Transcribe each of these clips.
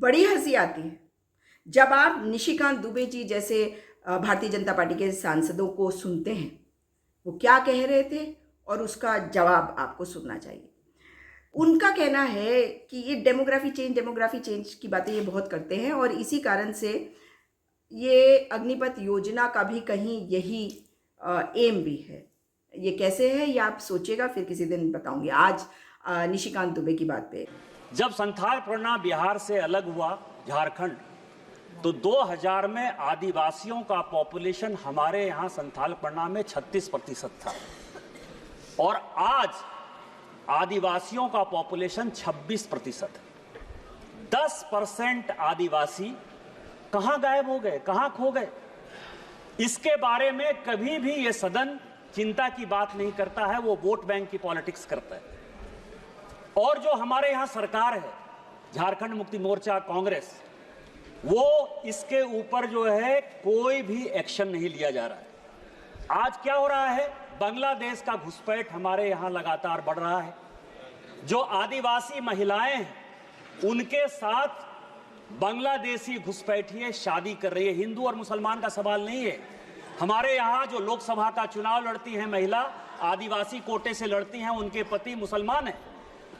बड़ी हंसी आती है जब आप निशिकांत दुबे जी जैसे भारतीय जनता पार्टी के सांसदों को सुनते हैं, वो क्या कह रहे थे और उसका जवाब आपको सुनना चाहिए। उनका कहना है कि ये डेमोग्राफी चेंज की बातें ये बहुत करते हैं और इसी कारण से ये अग्निपथ योजना का भी कहीं यही एम भी है। ये कैसे है ये आप सोचिएगा, फिर किसी दिन बताऊंगी। आज निशिकांत दुबे की बात पे। जब संथाल परगना बिहार से अलग हुआ झारखंड, तो 2000 में आदिवासियों का पॉपुलेशन हमारे यहाँ संथाल परगना में 36% था और आज आदिवासियों का पॉपुलेशन 26%। 10% आदिवासी कहां गायब हो गए, कहां खो गए? इसके बारे में कभी भी ये सदन चिंता की बात नहीं करता है, वो वोट बैंक की पॉलिटिक्स करता है। और जो हमारे यहां सरकार है, झारखंड मुक्ति मोर्चा, कांग्रेस, वो इसके ऊपर जो है कोई भी एक्शन नहीं लिया जा रहा है। आज क्या हो रहा है? बांग्लादेश का घुसपैठ हमारे यहां लगातार बढ़ रहा है। जो आदिवासी महिलाएं हैं, उनके साथ बांग्लादेशी घुसपैठिए शादी कर रही है। हिंदू और मुसलमान का सवाल नहीं है। हमारे यहाँ जो लोकसभा का चुनाव लड़ती हैं महिला, आदिवासी कोटे से लड़ती हैं, उनके पति मुसलमान हैं।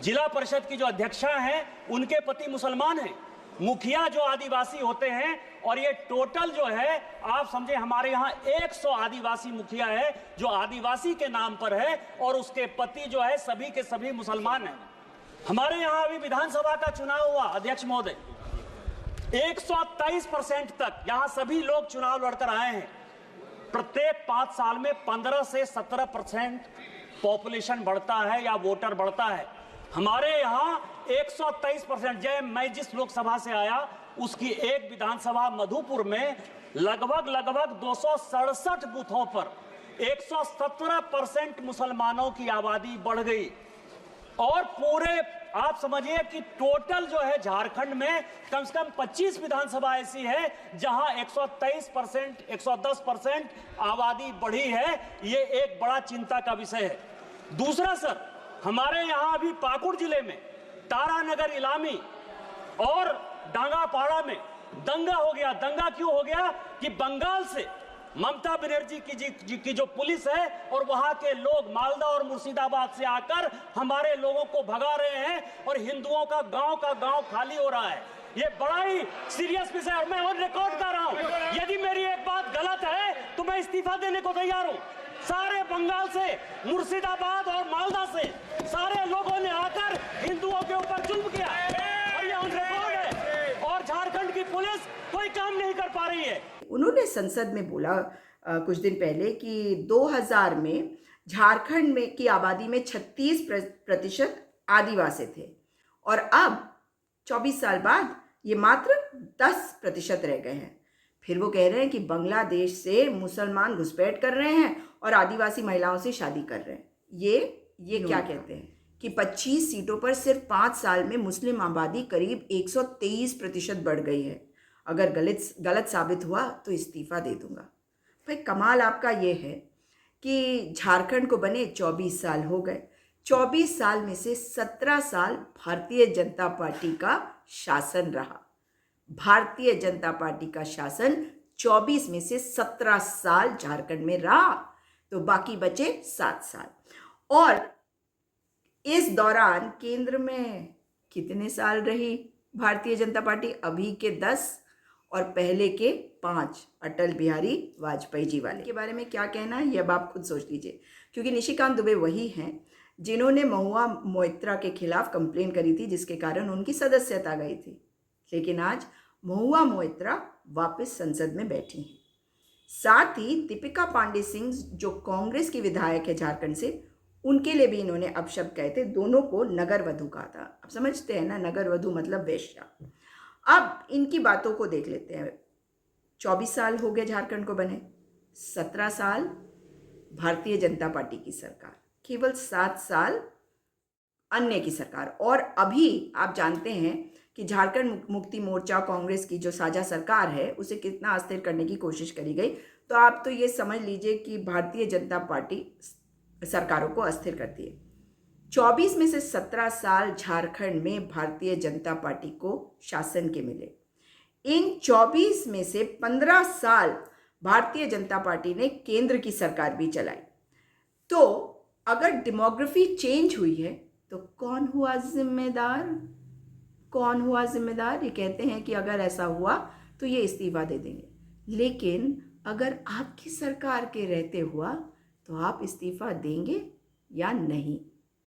जिला परिषद की जो अध्यक्षा हैं, उनके पति मुसलमान हैं। मुखिया जो आदिवासी होते हैं, और ये टोटल जो है आप समझे, हमारे यहाँ 100 आदिवासी मुखिया है जो आदिवासी के नाम पर है और उसके पति जो है सभी के सभी मुसलमान हैं। हमारे यहाँ अभी विधानसभा का चुनाव हुआ, अध्यक्ष महोदय, 123% तक यहां सभी लोग चुनाव लड़कर आए हैं। प्रत्येक 5 साल में 15 से 17% पॉपुलेशन बढ़ता है या वोटर बढ़ता है। हमारे यहां 123%। मैं जिस लोकसभा से आया उसकी एक विधानसभा मधुपुर में लगभग 267 बूथों पर 117% मुसलमानों की आबादी बढ़ गई। और पूरे आप समझिए कि टोटल जो है झारखंड में कम से कम 25 विधानसभा ऐसी है जहां 123%, 110% आबादी बढ़ी है। ये एक बड़ा चिंता का विषय है। दूसरा सर, हमारे यहां अभी पाकुड़ जिले में तारानगर, इलामी और डांगापाड़ा में दंगा हो गया। दंगा क्यों हो गया कि बंगाल से ममता बनर्जी की जो पुलिस है और वहां के लोग मालदा और मुर्शिदाबाद से आकर हमारे लोगों को भगा रहे हैं और हिंदुओं का गांव खाली हो रहा है। ये बड़ा ही सीरियस विषय है। मैं ऑन रिकॉर्ड कर रहा हूं, यदि मेरी एक बात गलत है तो मैं इस्तीफा देने को तैयार हूं। सारे बंगाल से, मुर्शिदाबाद और मालदा से सारे लोगों ने आकर हिंदुओं के ऊपर जुल्म किया और ये ऑन रिकॉर्ड है। और झारखंड की पुलिस कोई काम नहीं कर पा रही है। उन्होंने संसद में बोला कुछ दिन पहले कि 2000 में झारखंड में की आबादी में 36% आदिवासी थे और अब 24 साल बाद ये मात्र 10% रह गए हैं। फिर वो कह रहे हैं कि बांग्लादेश से मुसलमान घुसपैठ कर रहे हैं और आदिवासी महिलाओं से शादी कर रहे हैं। ये क्या कहते हैं कि 25 सीटों पर सिर्फ 5 साल में मुस्लिम आबादी करीब 123% बढ़ गई है। अगर गलत साबित हुआ तो इस्तीफा दे दूंगा। भाई कमाल आपका ये है कि झारखंड को बने 24 साल हो गए। 24 साल में से 17 साल भारतीय जनता पार्टी का शासन रहा। भारतीय जनता पार्टी का शासन 24 में से 17 साल झारखंड में रहा, तो बाकी बचे 7 साल। और इस दौरान केंद्र में कितने साल रही भारतीय जनता पार्टी? अभी के 10 और पहले के 5 अटल बिहारी वाजपेयी जी वाले के बारे में क्या कहना है ये अब आप खुद सोच लीजिए, क्योंकि निशिकांत दुबे वही हैं जिन्होंने महुआ मोइत्रा के खिलाफ कंप्लेन करी थी, जिसके कारण उनकी सदस्यता गई थी। लेकिन आज महुआ मोइत्रा वापस संसद में बैठी हैं। साथ ही दीपिका पांडे सिंह जो कांग्रेस की विधायक है झारखंड से, उनके लिए भी इन्होंने अपशब्द कहे थे। दोनों को नगर वधु कहा था। आप समझते हैं ना, नगर वधु मतलब वेश्या। अब इनकी बातों को देख लेते हैं। 24 साल हो गए झारखंड को बने, 17 साल भारतीय जनता पार्टी की सरकार, केवल 7 साल अन्य की सरकार। और अभी आप जानते हैं कि झारखंड मुक्ति मोर्चा कांग्रेस की जो साझा सरकार है उसे कितना अस्थिर करने की कोशिश करी गई। तो आप तो ये समझ लीजिए कि भारतीय जनता पार्टी सरकारों को अस्थिर करती है। 24 में से 17 साल झारखंड में भारतीय जनता पार्टी को शासन के मिले। इन 24 में से 15 साल भारतीय जनता पार्टी ने केंद्र की सरकार भी चलाई। तो अगर डेमोग्राफी चेंज हुई है तो कौन हुआ जिम्मेदार? कौन हुआ जिम्मेदार? ये कहते हैं कि अगर ऐसा हुआ तो ये इस्तीफा दे देंगे, लेकिन अगर आपकी सरकार के रहते हुआ तो आप इस्तीफा देंगे या नहीं?